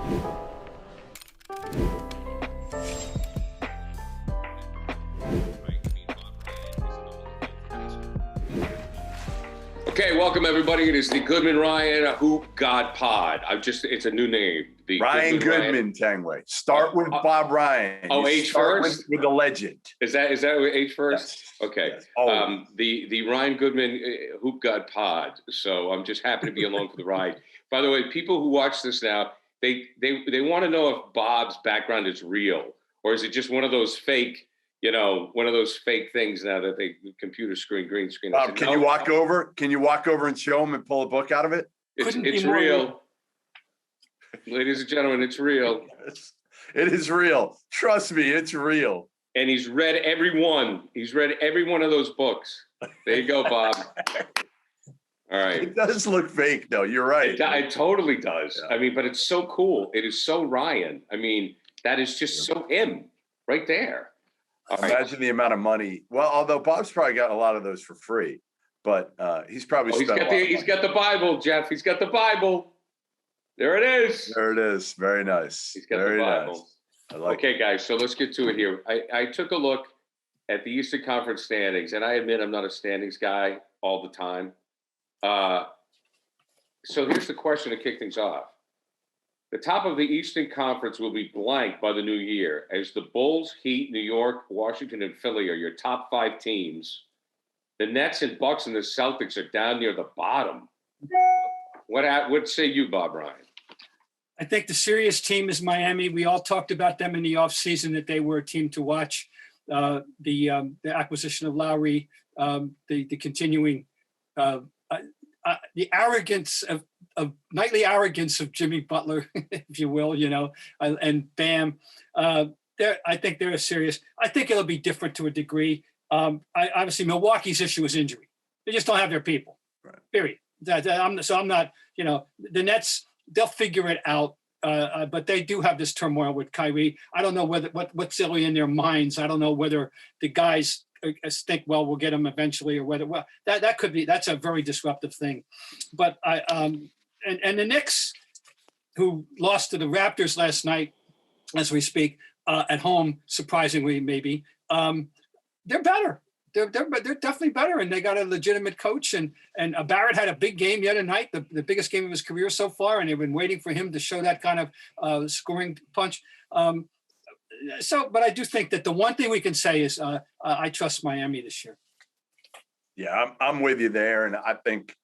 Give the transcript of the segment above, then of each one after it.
Okay, welcome everybody. It is the Goodman Ryan Hoop God Pod. It's a new name. The Ryan Goodman Tanguay. Start with Bob Ryan. Oh, H first? With the legend. Is that H first? Yes. Okay. Yes. Oh. The Ryan Goodman Hoop God Pod. So I'm just happy to be along for the ride. By the way, people who watch this now, they want to know if Bob's background is real, or is it just one of those fake, one of those fake things now that they computer screen, green screen. Bob, can you walk over? Can you walk over and show him and pull a book out of it? It's real. Ladies and gentlemen, it's real. It is real. Trust me, it's real. And he's read every one. He's read every one of those books. There you go, Bob. All right. It does look fake, though. You're right. It totally does. Yeah. I mean, but it's so cool. It is so Ryan. I mean, that is just so him right there. All right. Imagine the amount of money. Well, although Bob's probably got a lot of those for free, but he's probably he's got the Bible, Jeff. He's got the Bible. There it is. There it is. Very nice. He's got Very the Bible. Nice. I like okay, guys. So let's get to it here. I took a look at the Eastern Conference standings, and I admit I'm not a standings guy all the time. So here's the question to kick things off. The top of the Eastern Conference will be blank by the new year, as the Bulls, Heat, New York, Washington, and Philly are your top 5 teams. The Nets and Bucks and the Celtics are down near the bottom. What say you, Bob Ryan? I think the serious team is Miami. We all talked about them in the offseason, that they were a team to watch. The acquisition of Lowry, the continuing the arrogance of nightly arrogance of Jimmy Butler, if you will, and Bam. I think they're serious. I think it'll be different to a degree. Obviously, Milwaukee's issue is injury. They just don't have their people. Right. Period. I'm not. The Nets. They'll figure it out. But they do have this turmoil with Kyrie. I don't know what's really in their minds. I don't know whether the guys think, well, we'll get him eventually, or whether that could be. That's a very disruptive thing. But and the Knicks, who lost to the Raptors last night, as we speak, at home, surprisingly maybe, they're better. They're definitely better, and they got a legitimate coach. And Barrett had a big game the other night, the biggest game of his career so far, and they've been waiting for him to show that kind of scoring punch. But I do think that the one thing we can say is I trust Miami this year. Yeah, I'm with you there, and I think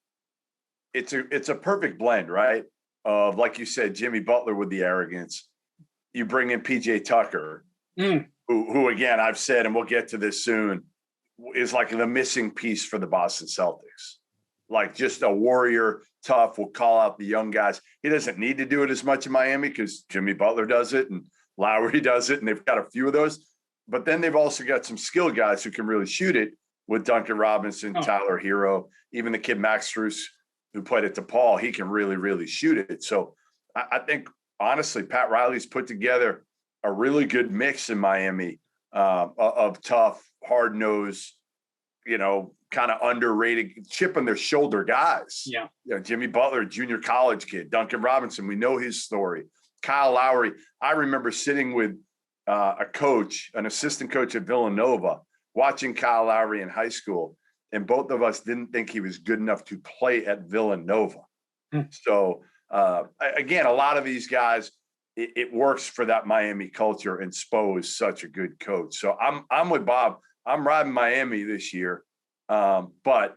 it's a perfect blend, right? Of, like you said, Jimmy Butler with the arrogance. You bring in PJ Tucker, who again I've said, and we'll get to this soon, is like the missing piece for the Boston Celtics. Like just a warrior, tough, will call out the young guys. He doesn't need to do it as much in Miami because Jimmy Butler does it and Lowry does it, and they've got a few of those. But then they've also got some skill guys who can really shoot it with Duncan Robinson, Tyler Hero, even the kid Max Strus, who played at DePaul. He can really, really shoot it. So I think, honestly, Pat Riley's put together a really good mix in Miami of tough, hard-nosed, kind of underrated, chip on their shoulder guys. Yeah. Jimmy Butler, junior college kid. Duncan Robinson, we know his story. Kyle Lowry. I remember sitting with an assistant coach at Villanova, watching Kyle Lowry in high school, and both of us didn't think he was good enough to play at Villanova. So, again, a lot of these guys, it works for that Miami culture, and Spo is such a good coach. So I'm with Bob. I'm riding Miami this year, but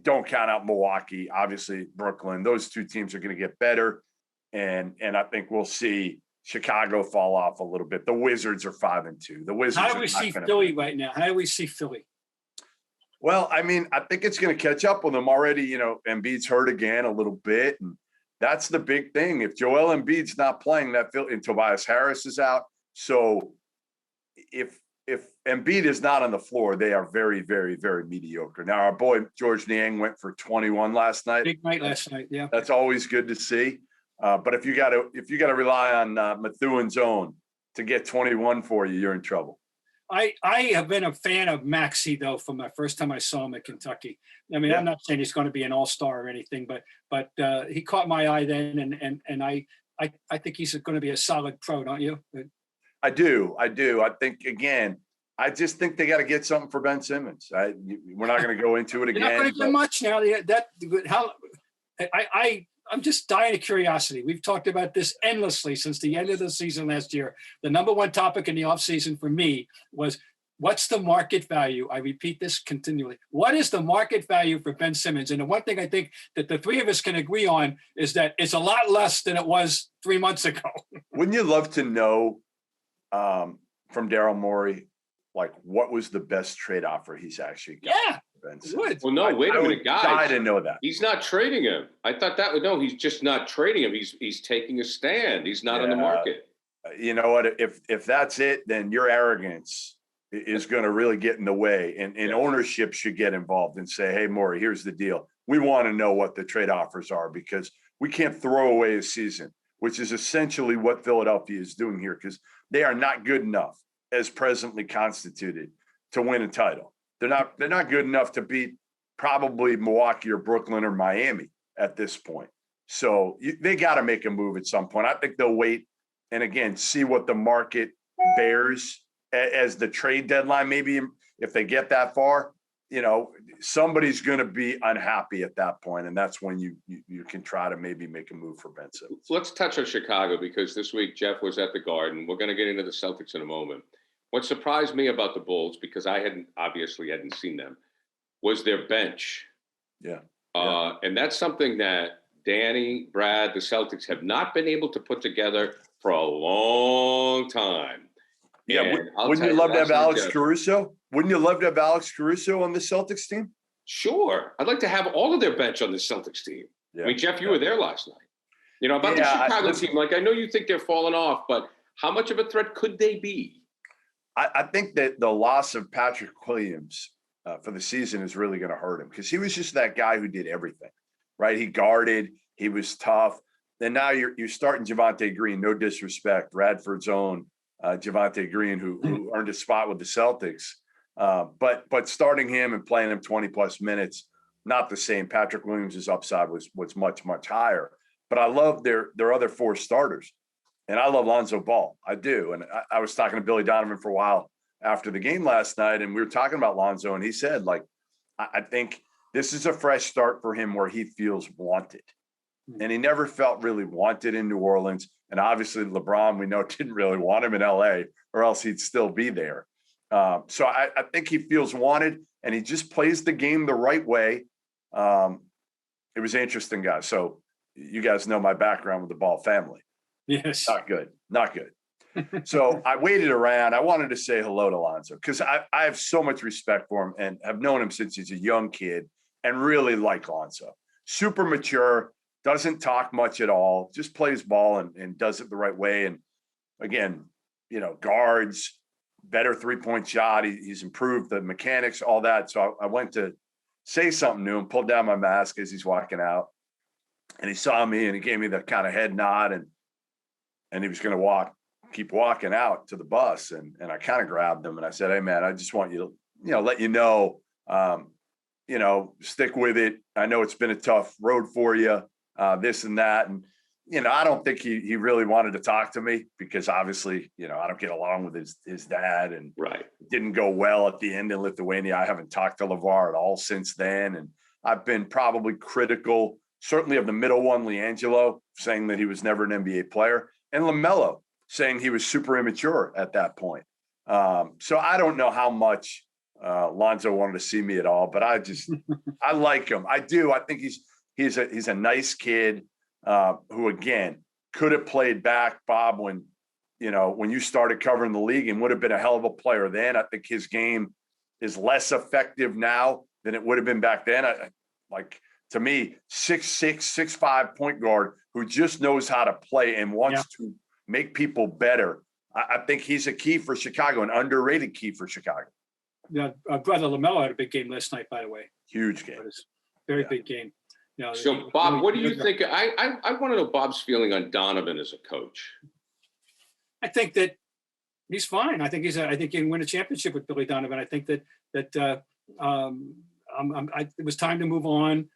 don't count out Milwaukee. Obviously, Brooklyn. Those two teams are going to get better, and I think we'll see Chicago fall off a little bit. The Wizards are 5-2. The Wizards. How do we see Philly right now? How do we see Philly? Well, I mean, I think it's going to catch up with them already. Embiid's hurt again a little bit, and that's the big thing. If Joel Embiid's not playing, and Tobias Harris is out, so if Embiid is not on the floor, they are very, very, very mediocre. Now, our boy George Niang went for 21 last night. Big night last night, yeah. That's always good to see. But if you got to rely on Methuen's own to get 21 for you, you're in trouble. I have been a fan of Maxey, though, from the first time I saw him at Kentucky. I mean, I'm not saying he's going to be an all-star or anything, but he caught my eye then, and I think he's going to be a solid pro, don't you? I do. I think, again, I just think they got to get something for Ben Simmons. We're not going to go into it again. You're not going to get much now. I'm just dying of curiosity. We've talked about this endlessly since the end of the season last year. The number one topic in the offseason for me was, what's the market value? I repeat this continually. What is the market value for Ben Simmons? And the one thing I think that the three of us can agree on is that it's a lot less than it was 3 months ago. Wouldn't you love to know from Daryl Morey, like, what was the best trade offer he's actually got? Yeah. Well, no, wait a minute, guys. I didn't know that. He's not trading him. I thought that would no. He's just not trading him. He's taking a stand. He's not on the market. You know what? If that's it, then your arrogance is going to really get in the way, and ownership should get involved and say, "Hey, Morey, here's the deal. We want to know what the trade offers are because we can't throw away a season," which is essentially what Philadelphia is doing here because they are not good enough as presently constituted to win a title. They're not good enough to beat probably Milwaukee or Brooklyn or Miami at this point. So they got to make a move at some point. I think they'll wait and, again, see what the market bears as the trade deadline. Maybe if they get that far, somebody's going to be unhappy at that point, and that's when you can try to maybe make a move for Ben Simmons. Let's touch on Chicago because this week Jeff was at the Garden. We're going to get into the Celtics in a moment. What surprised me about the Bulls, because I obviously hadn't seen them, was their bench. Yeah. And that's something that Danny, Brad, the Celtics have not been able to put together for a long time. Yeah. Wouldn't you love to have Alex Caruso? Wouldn't you love to have Alex Caruso on the Celtics team? Sure. I'd like to have all of their bench on the Celtics team. Yeah. I mean, Jeff, you were there last night. About the Chicago team, like, I know you think they're falling off, but how much of a threat could they be? I think that the loss of Patrick Williams for the season is really going to hurt him because he was just that guy who did everything, right? He guarded, he was tough. Then now you're starting Javonte Green, no disrespect, Radford's own Javonte Green, who earned a spot with the Celtics. But starting him and playing him 20-plus minutes, not the same. Patrick Williams' upside was much, much higher. But I love their other four starters. And I love Lonzo Ball. I do. And I was talking to Billy Donovan for a while after the game last night, and we were talking about Lonzo, and he said, like, I think this is a fresh start for him where he feels wanted. And he never felt really wanted in New Orleans. And obviously LeBron, we know, didn't really want him in LA or else he'd still be there. So I think he feels wanted, and he just plays the game the right way. It was interesting, guys. So you guys know my background with the Ball family. Yes. Not good. So I waited around. I wanted to say hello to Lonzo because I have so much respect for him and have known him since he's a young kid and really like Lonzo. Super mature, doesn't talk much at all, just plays ball and does it the right way. And again, guards, better three-point shot. He's improved the mechanics, all that. So I went to say something to him, pulled down my mask as he's walking out. And he saw me and he gave me the kind of head nod and he was going to keep walking out to the bus. And I kind of grabbed him and I said, "Hey man, I just want you to, let you know, stick with it. I know it's been a tough road for you, this and that." And, I don't think he really wanted to talk to me because obviously, I don't get along with his dad and it didn't go well at the end in Lithuania. I haven't talked to LeVar at all since then. And I've been probably critical, certainly of the middle one, LiAngelo, saying that he was never an NBA player, and LaMelo saying he was super immature at that point. So I don't know how much Lonzo wanted to see me at all, but I like him. I do. I think he's a nice kid who, again, could have played back, Bob, when you started covering the league and would have been a hell of a player then. I think his game is less effective now than it would have been back then. To me, 6'6", 6'5" point guard who just knows how to play and wants to make people better. I think he's a key for Chicago, an underrated key for Chicago. Yeah, brother LaMelo had a big game last night, by the way. Huge game. Very big game. So, Bob, what do you think? I want to know Bob's feeling on Donovan as a coach. I think that he's fine. I think he can win a championship with Billy Donovan. I think that it was time to move on,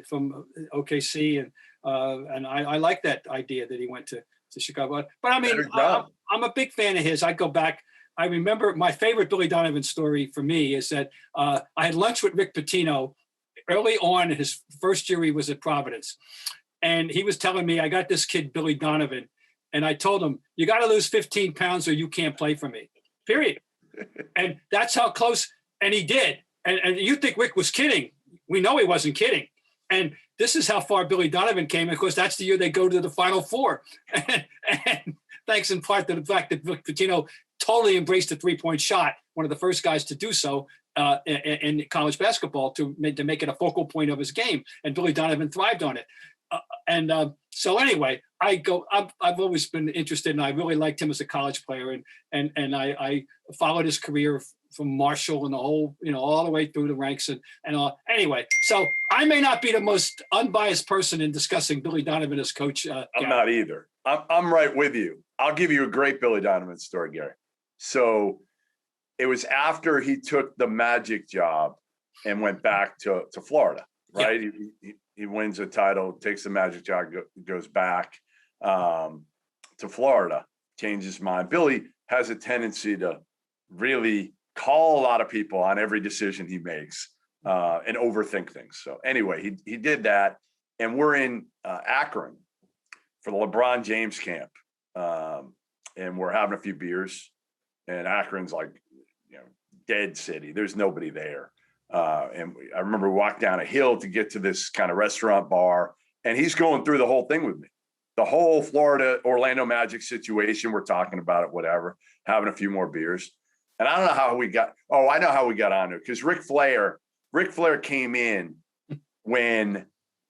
from OKC, and And I like that idea that he went to Chicago. But I mean, Better job. I'm a big fan of his. I go back. I remember my favorite Billy Donovan story for me is that I had lunch with Rick Pitino early on in his first year he was at Providence. And he was telling me, I got this kid, Billy Donovan. And I told him, you got to lose 15 pounds or you can't play for me, period. And that's how close, and he did. And you think Rick was kidding. We know he wasn't kidding. And this is how far Billy Donovan came. Of course, that's the year they go to the Final Four. And thanks in part to the fact that Rick Pitino totally embraced the three-point shot, one of the first guys to do so in college basketball to make it a focal point of his game. And Billy Donovan thrived on it. So anyway, I've always been interested, and I really liked him as a college player, and I followed his career from Marshall and the whole, all the way through the ranks and all. Anyway, so I may not be the most unbiased person in discussing Billy Donovan as coach. I'm not either. I'm right with you. I'll give you a great Billy Donovan story, Gary. So it was after he took the Magic job and went back to Florida, right? Yeah. He wins a title, takes the Magic job, goes back to Florida, changes his mind. Billy has a tendency to really call a lot of people on every decision he makes and overthink things. So anyway, he did that, and we're in Akron for the LeBron James camp, and we're having a few beers, and Akron's like, dead city. There's nobody there. And I remember we walked down a hill to get to this kind of restaurant bar, and he's going through the whole thing with me. The whole Florida, Orlando Magic situation. We're talking about it, whatever, having a few more beers. And I don't know how we got, I know how we got on it, because Ric Flair came in when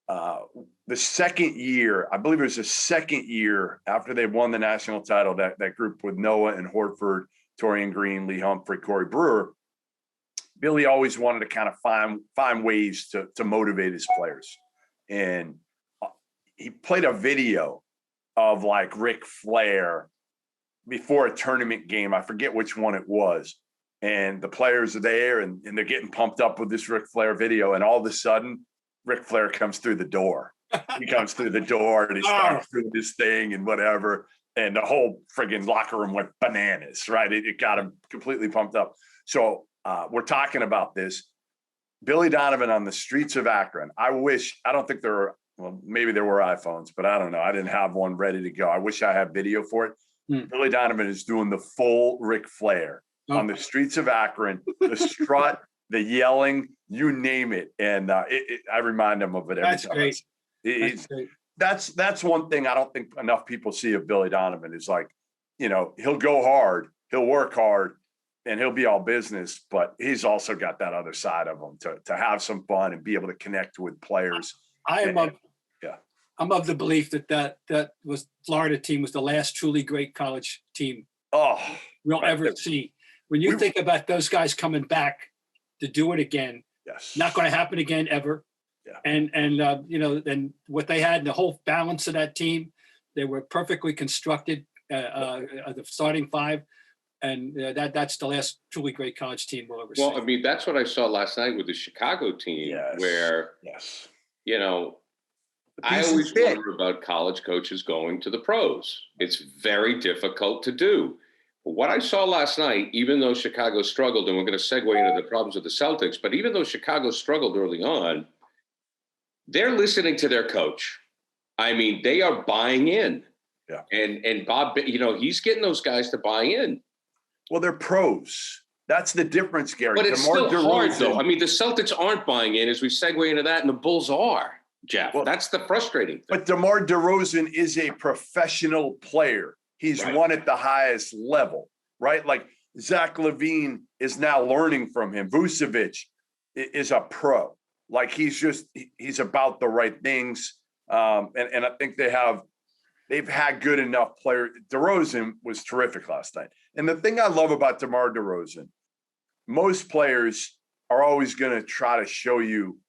the second year, I believe it was the second year after they won the national title, that group with Noah and Horford, Torian Green, Lee Humphrey, Corey Brewer. Billy always wanted to kind of find ways to motivate his players. And he played a video of like Ric Flair before a tournament game. I forget which one it was. And the players are there and they're getting pumped up with this Ric Flair video. And all of a sudden, Ric Flair comes through the door. He comes through the door and he starts doing this thing and whatever. And the whole friggin' locker room went bananas, right? It got him completely pumped up. So we're talking about this. Billy Donovan on the streets of Akron. I don't think there were, well, maybe there were iPhones, but I don't know. I didn't have one ready to go. I wish I had video for it. Billy Donovan is doing the full Ric Flair on the streets of Akron, the strut, the yelling, you name it. And I remind him of it every time. Great. That's great. That's one thing I don't think enough people see of Billy Donovan is like, he'll go hard, he'll work hard, and he'll be all business, but he's also got that other side of him to have some fun and be able to connect with players. I'm of the belief that was Florida team was the last truly great college team we'll ever see. When you think about those guys coming back to do it again, not going to happen again ever. Yeah. And what they had, the whole balance of that team, they were perfectly constructed, the starting five. And that's the last truly great college team we'll ever see. Well, I mean, that's what I saw last night with the Chicago team, where, I always wonder about college coaches going to the pros. It's very difficult to do. But what I saw last night, even though Chicago struggled, and we're going to segue into the problems of the Celtics, but even though Chicago struggled early on, they're listening to their coach. I mean, they are buying in. Yeah. And Bob, he's getting those guys to buy in. Well, they're pros. That's the difference, Gary. But it's still hard, though. I mean, the Celtics aren't buying in as we segue into that, and the Bulls are, Jeff. Well, that's the frustrating thing. But DeMar DeRozan is a professional player. He's won at the highest level, right? Like Zach LaVine is now learning from him. Vucevic is a pro. Like he's about the right things. And I think they've had good enough players. DeRozan was terrific last night. And the thing I love about DeMar DeRozan, most players are always going to try to show you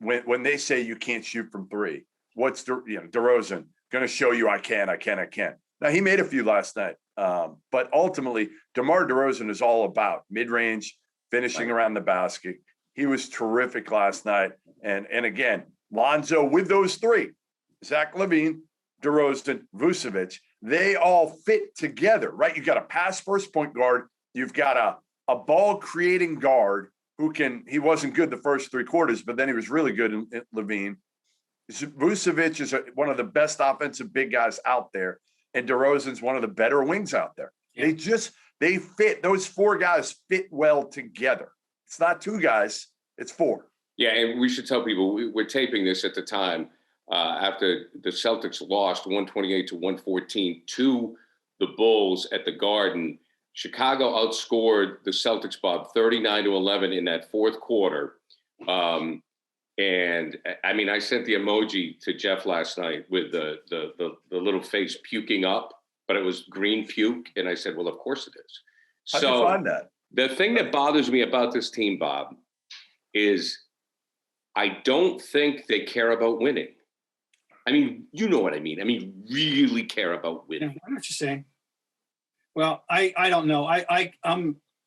when they say you can't shoot from three. What's DeRozan going to show you? I can. Now he made a few last night, but ultimately DeMar DeRozan is all about mid-range, finishing around the basket. He was terrific last night, and again, Lonzo with those three. Zach LaVine, DeRozan, Vucevic, they all fit together, right? You've got a pass first point guard. You've got a ball creating guard he wasn't good the first 3 quarters, but then he was really good in LaVine. Vucevic is one of the best offensive big guys out there. And DeRozan's one of the better wings out there. Yeah. They fit. Those 4 guys fit well together. It's not 2 guys, it's 4. Yeah, and we should tell people we're taping this at the time after the Celtics lost 128-114 to the Bulls at the Garden. Chicago outscored the Celtics, Bob, 39-11 in that fourth quarter. And I mean, I sent the emoji to Jeff last night with the little face puking up, but it was green puke. And I said, well, of course it is. How'd you find that? The thing that bothers me about this team, Bob, is I don't think they care about winning. I mean, you know what I mean. I mean, really care about winning. I know what you're saying. Well, I don't know. I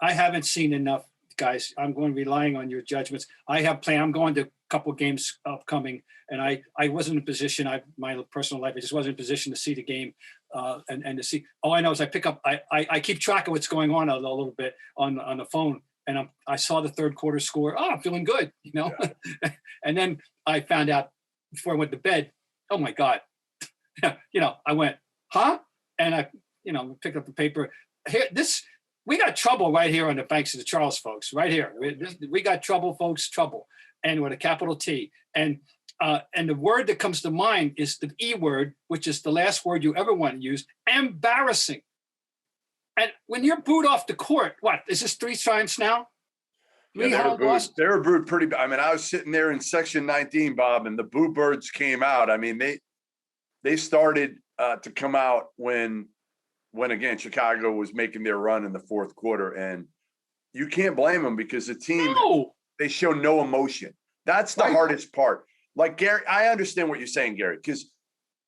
haven't seen enough, guys. I'm going relying on your judgments. I'm going to a couple games upcoming, and I wasn't in a position. My personal life, I just wasn't in a position to see the game and to see. All I know is I keep track of what's going on a little bit on the phone, and I saw the third quarter score. Oh, I'm feeling good, you know. Yeah. And then I found out before I went to bed. Oh my God, you know. I went, huh? And I picked up the paper. Here, we got trouble right here on the banks of the Charles, folks. Right here, we got trouble, folks. Trouble, and with a capital T. And the word that comes to mind is the E word, which is the last word you ever want to use. Embarrassing. And when you're booed off the court, what is this 3 times now? They were booed pretty bad. I mean, I was sitting there in section 19, Bob, and the boo birds came out. I mean, they started to come out when again Chicago was making their run in the fourth quarter, and you can't blame them because the team they show no emotion. That's the hardest part. Like Gary, I understand what you're saying, Gary, because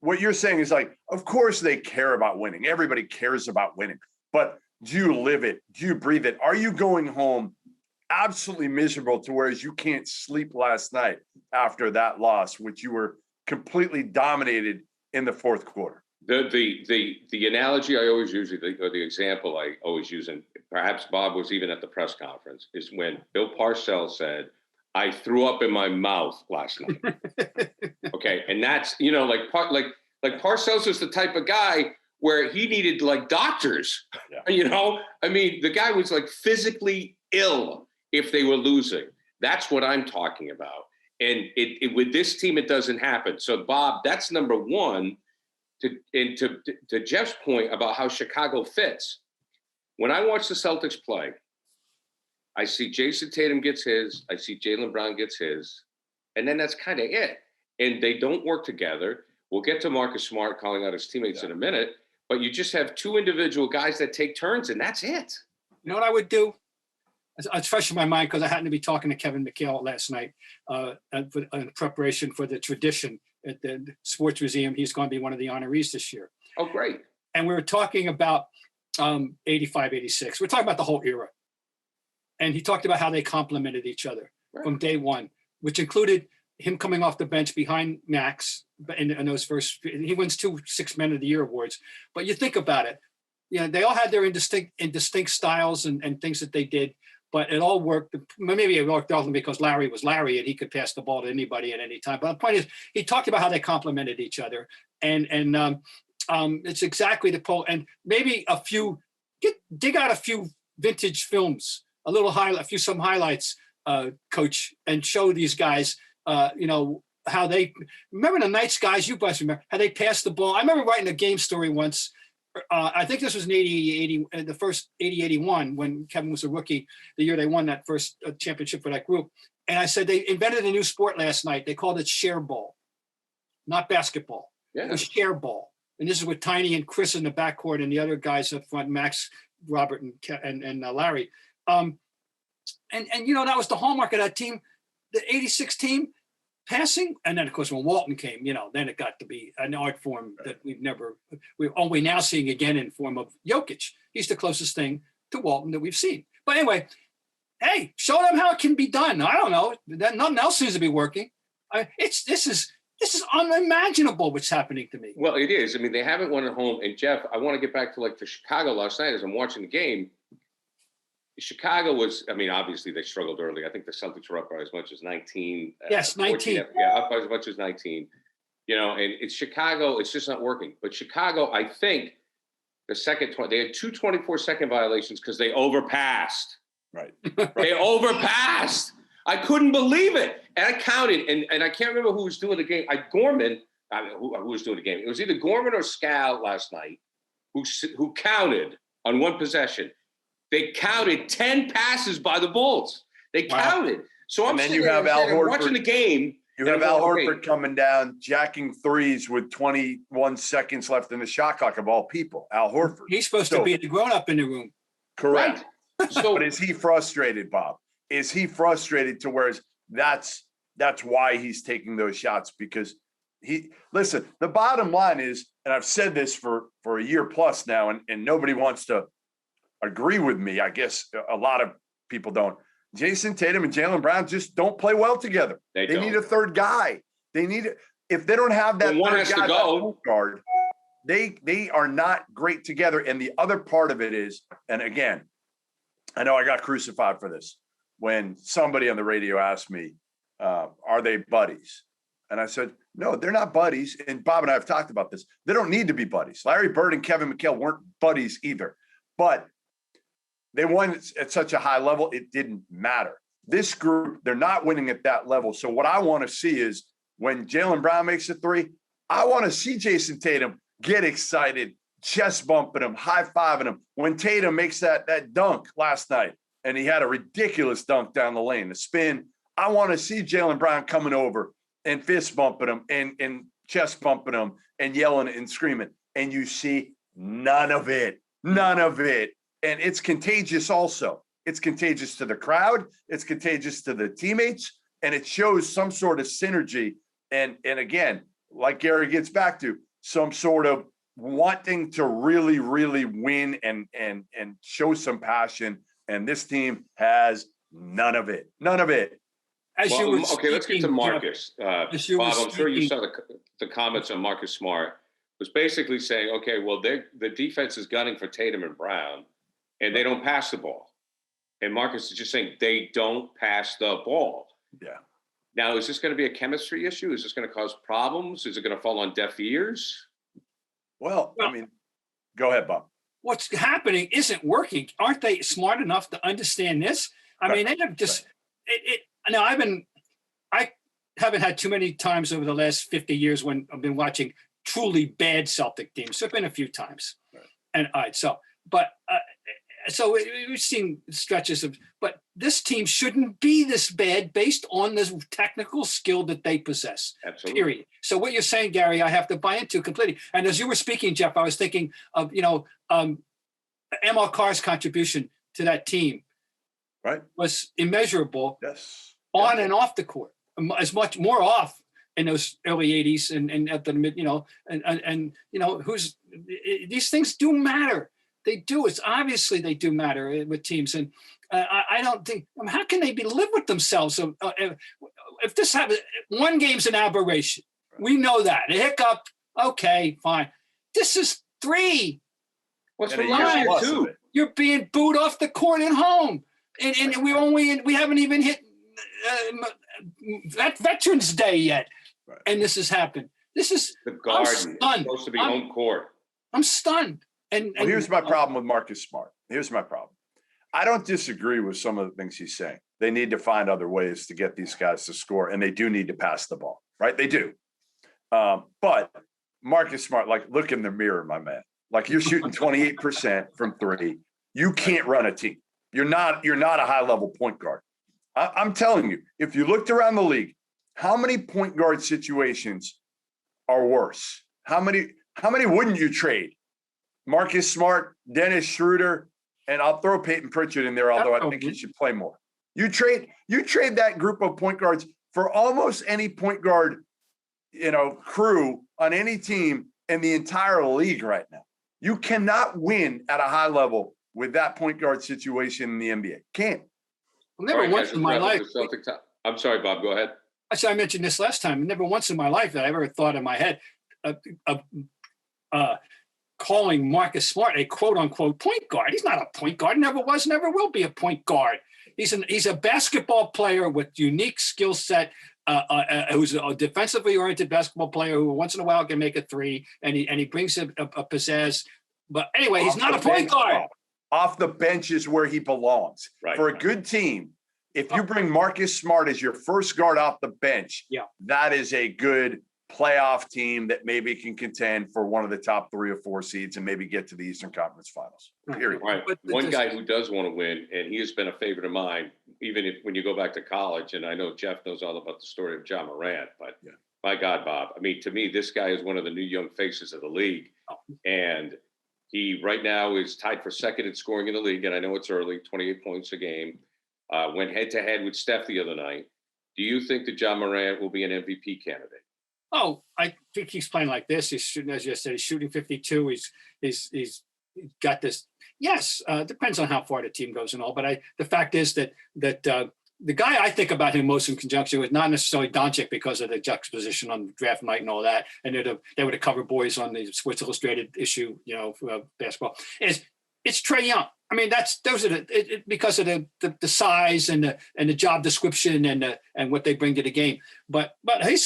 what you're saying is like, of course they care about winning. Everybody cares about winning, but do you live it? Do you breathe it? Are you going home absolutely miserable to whereas you can't sleep last night after that loss, which you were completely dominated in the fourth quarter? The analogy I always use, or the example I always use, and perhaps Bob was even at the press conference, is when Bill Parcells said, "I threw up in my mouth last night." Okay, and that's like Parcells was the type of guy where he needed like doctors. Yeah. I mean, the guy was like physically ill if they were losing. That's what I'm talking about. And it with this team, it doesn't happen. So Bob, that's number one. To Jeff's point about how Chicago fits, when I watch the Celtics play, I see Jayson Tatum gets his, I see Jaylen Brown gets his, and then that's kind of it. And they don't work together. We'll get to Marcus Smart calling out his teammates in a minute, but you just have 2 individual guys that take turns, and that's it. You know what I would do? It's fresh in my mind because I happened to be talking to Kevin McHale last night in preparation for the tradition at the Sports Museum. He's going to be one of the honorees this year. Oh, great. And we were talking about 85, 86. We're talking about the whole era. And he talked about how they complemented each other from day one, which included him coming off the bench behind Max in those first. He wins 2 Sixth Men of the Year awards. But you think about it, they all had their distinct styles and things that they did. But it all worked. Maybe it worked only because Larry was Larry and he could pass the ball to anybody at any time. But the point is, he talked about how they complemented each other, and it's exactly the pull. And maybe dig out a few vintage films, some highlights, Coach, and show these guys, how they remember the Knights guys. You guys remember how they passed the ball. I remember writing a game story once. I think this was in the first 80-81 when Kevin was a rookie, the year they won that first championship for that group. And I said, they invented a new sport last night. They called it share ball, not basketball. Yeah. It was share ball. And this is with Tiny and Chris in the backcourt and the other guys up front, Max, Robert, and Larry. And that was the hallmark of that team, the 86 team. Passing, and then of course when Walton came, then it got to be an art form that we're only now seeing again in form of Jokic. He's the closest thing to Walton that we've seen. But anyway, hey, show them how it can be done. I don't know. Nothing else seems to be working. This This is unimaginable what's happening to me. Well, it is. I mean, they haven't won at home. And Jeff, I want to get back to like for Chicago last night as I'm watching the game. Chicago was, I mean, obviously they struggled early. I think the Celtics were up by as much as 19. Yes, 19. Yeah, up by as much as 19. You know, and it's Chicago, it's just not working. But Chicago, I think the second, they had two 24-second violations because they overpassed. Right. They overpassed. I couldn't believe it. And I counted, and I can't remember who was doing the game. Who was doing the game. It was either Gorman or Scal last night who counted on one possession. They counted 10 passes by the Bulls. They counted. So I'm sitting there watching the game. You have Al Horford coming down, jacking threes with 21 seconds left in the shot clock of all people. Al Horford. He's supposed to be the grown-up in the room. Correct. Right. So, but is he frustrated, Bob? Is he frustrated to where that's why he's taking those shots? Because listen, the bottom line is, and I've said this for a year plus now, and nobody wants to agree with me. I guess a lot of people don't. Jayson Tatum and Jaylen Brown just don't play well together. They need a third guy. If they don't have that one third has guy, to go. Guard, they are not great together. And the other part of it is, and again, I know I got crucified for this when somebody on the radio asked me, are they buddies? And I said, no, they're not buddies. And Bob and I have talked about this. They don't need to be buddies. Larry Bird and Kevin McHale weren't buddies either. But they won at such a high level, it didn't matter. This group, they're not winning at that level. So what I want to see is when Jaylen Brown makes a three, I want to see Jayson Tatum get excited, chest bumping him, high-fiving him. When Tatum makes that dunk last night, and he had a ridiculous dunk down the lane, the spin, I want to see Jaylen Brown coming over and fist bumping him and chest bumping him and yelling and screaming. And you see none of it. And it's contagious also. It's contagious to the crowd. It's contagious to the teammates. And it shows some sort of synergy. And again, like Gary gets back to, some sort of wanting to really, really win and show some passion. And this team has none of it. None of it. Okay, let's get to Marcus. Bob, I'm sure you saw the comments on Marcus Smart. Was basically saying, okay, well, the defense is gunning for Tatum and Brown, and they don't pass the ball. And Marcus is just saying they don't pass the ball. Yeah. Now, is this going to be a chemistry issue? Is this going to cause problems? Is it going to fall on deaf ears? Well, I mean, go ahead, Bob. What's happening isn't working. Aren't they smart enough to understand this? I mean, they have just Now, I haven't had too many times over the last 50 years when I've been watching truly bad Celtic teams. There've been a few times, and so we've seen stretches of. But this team shouldn't be this bad based on the technical skill that they possess. Absolutely. Period. So what you're saying, Gary, I have to buy into completely. And as you were speaking, Jeff, I was thinking of ML Carr's contribution to that team. Right. Was immeasurable. Yes. On and off the court, as much more off in those early 80s and at the mid, these things do matter. They do. It's obviously they do matter with teams. And I don't think, how can they live with themselves? If this happens, one game's an aberration. We know that. A hiccup, okay, fine. This is 3. What's the line? 2? You're being booed off the court at home. And we haven't even hit that Veterans Day yet, and this has happened. This is the Garden. It's supposed to be home court. I'm stunned. And here's my problem with Marcus Smart. Here's my problem. I don't disagree with some of the things he's saying. They need to find other ways to get these guys to score, and they do need to pass the ball, right? They do. But Marcus Smart, like, look in the mirror, my man. Like, you're shooting 28% from 3. You can't run a team. You're not a high-level point guard. I'm telling you, if you looked around the league, how many point guard situations are worse? How many wouldn't you trade? Marcus Smart, Dennis Schroeder, and I'll throw Peyton Pritchard in there, although I think he should play more. You trade that group of point guards for almost any point guard, crew on any team in the entire league right now. You cannot win at a high level with that point guard situation in the NBA. Can't. Never once in my life. I'm sorry, Bob. Go ahead. So I mentioned this last time. Never once in my life that I ever thought in my head of calling Marcus Smart a quote unquote point guard. He's not a point guard. Never was, never will be a point guard. He's a basketball player with unique skill set. Who's a defensively oriented basketball player who once in a while can make a three, and he brings a pizzazz. But anyway, he's not a point guard. Off the bench is where he belongs. Right. For a good team, if you bring Marcus Smart as your first guard off the bench, that is a good playoff team that maybe can contend for one of the top 3 or 4 seeds and maybe get to the Eastern Conference Finals. Period. Right. One guy who does want to win, and he has been a favorite of mine, even when you go back to college, and I know Jeff knows all about the story of Ja Morant, but my God, Bob, I mean, to me, this guy is one of the new young faces of the league. And he right now is tied for second in scoring in the league, and I know it's early, 28 points a game. Went head-to-head with Steph the other night. Do you think that Ja Morant will be an MVP candidate? Oh, I think he's playing like this. He's shooting, as you said, he's shooting 52. He's got this. Yes, depends on how far the team goes and all. But the fact is that the guy I think about him most in conjunction with, not necessarily Doncic because of the juxtaposition on draft night and all that, and they would have covered boys on the Sports Illustrated issue, basketball. It's Trae Young. I mean, those are because of the size and the job description and what they bring to the game. But he's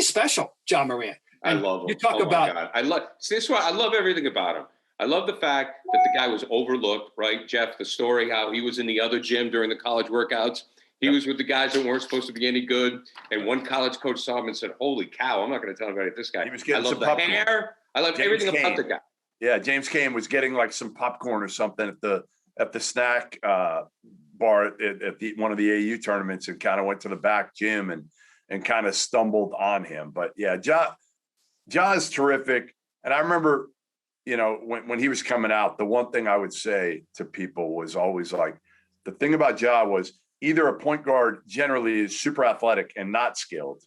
special, Ja Morant. And I love him. You talk about. This is why I love everything about him. I love the fact that the guy was overlooked, right, Jeff? The story how he was in the other gym during the college workouts. He was with the guys that weren't supposed to be any good. And one college coach saw him and said, "Holy cow! I'm not going to tell anybody this guy." He was getting I love the hair. I love everything about the guy. Yeah, James Cain was getting like some popcorn or something at the snack bar at one of the AU tournaments and kind of went to the back gym and kind of stumbled on him. But yeah, Ja is terrific. And I remember, when he was coming out, the one thing I would say to people was always like, the thing about Ja was either a point guard generally is super athletic and not skilled,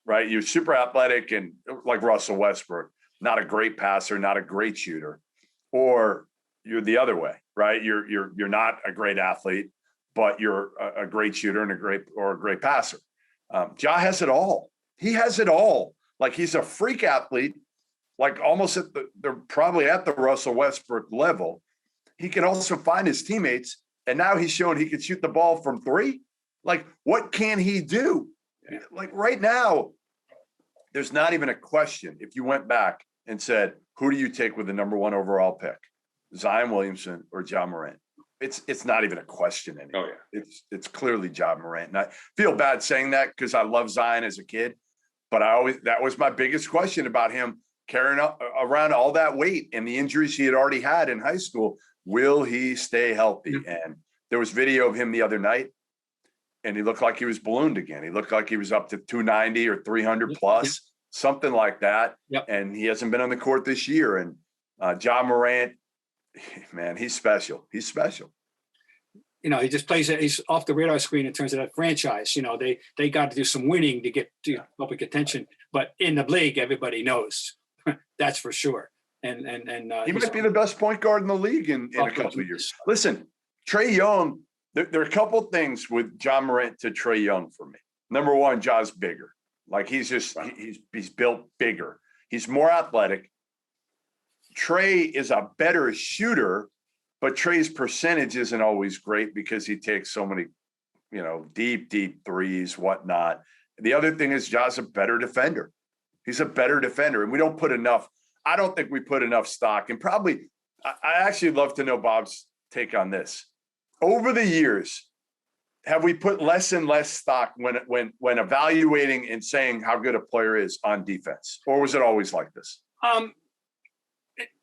right? You're super athletic and like Russell Westbrook, not a great passer, not a great shooter, or you're the other way, right? You're not a great athlete, but you're a great shooter and a great passer. Ja has it all. He has it all. Like he's a freak athlete, like almost they're probably at the Russell Westbrook level. He can also find his teammates, and now he's shown he can shoot the ball from 3. Like, what can he do? Like right now, there's not even a question. If you went back and said, who do you take with the number 1 overall pick? Zion Williamson or Ja Morant? It's not even a question anymore. Oh, yeah. It's clearly Ja Morant. And I feel bad saying that because I love Zion as a kid, but that was my biggest question about him carrying around all that weight and the injuries he had already had in high school. Will he stay healthy? And there was video of him the other night, and he looked like he was ballooned again. He looked like he was up to 290 or 300 plus, something like that. Yep. And he hasn't been on the court this year. And Ja Morant, man, he's special. He's special. He just plays it. He's off the radar screen in terms of that franchise. They got to do some winning to get to public attention. But in the league, everybody knows that's for sure. And he might be the best point guard in the league in a couple of years. Listen, Trae Young, there are a couple of things with Ja Morant to Trae Young for me. Number one, Ja's bigger. Like he's built bigger. He's more athletic. Trae is a better shooter, but Trae's percentage isn't always great because he takes so many, deep threes, whatnot. The other thing is Ja's a better defender. He's a better defender. And I don't think we put enough stock. And probably, I actually love to know Bob's take on this. Over the years, have we put less and less stock when evaluating and saying how good a player is on defense? Or was it always like this?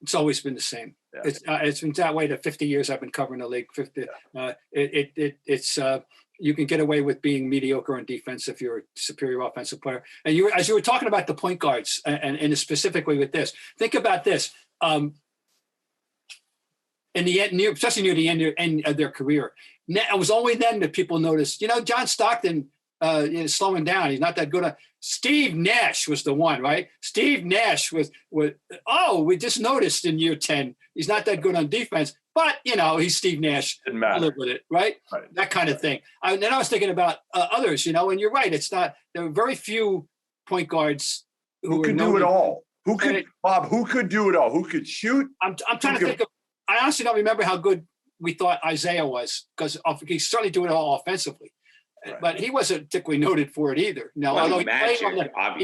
It's always been the same. Yeah. It's been that way the 50 years I've been covering the league. You can get away with being mediocre on defense if you're a superior offensive player. And as you were talking about the point guards, and specifically with this, think about this. In the end, especially near the end of their career, it was only then that people noticed, John Stockton is slowing down. He's not that good. Steve Nash was the one, right? Steve Nash we just noticed in year 10, he's not that good on defense. But, he's Steve Nash. Didn't matter. Live with it, right? That kind of thing. Then I was thinking about others, and you're right. There are very few point guards who could do it all. Who could do it all? Who could shoot? I'm trying to think of, I honestly don't remember how good we thought Isaiah was, because he's certainly doing it all offensively. Right. But he wasn't particularly noted for it either. Although he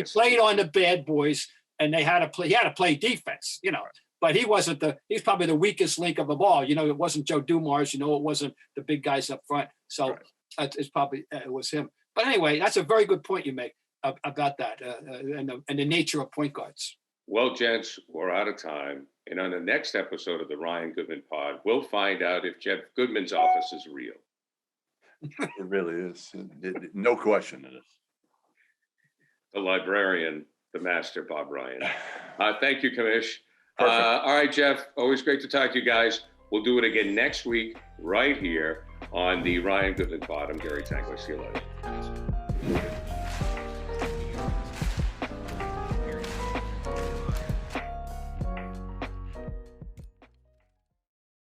played on the bad boys, and he had to play defense, Right. But he's probably the weakest link of the ball. It wasn't Joe Dumars, it wasn't the big guys up front. So it's probably, it was him. But anyway, that's a very good point you make about that and the nature of point guards. Well, gents, we're out of time. And on the next episode of the Ryan Goodman Pod, we'll find out if Jeff Goodman's office is real. It really is. No question it is. The librarian, the master, Bob Ryan. Thank you, Kamish. Perfect. All right, Jeff, always great to talk to you guys. We'll do it again next week right here on the Ryan Goodman Pod. I'm Gary Tanguay. See you later.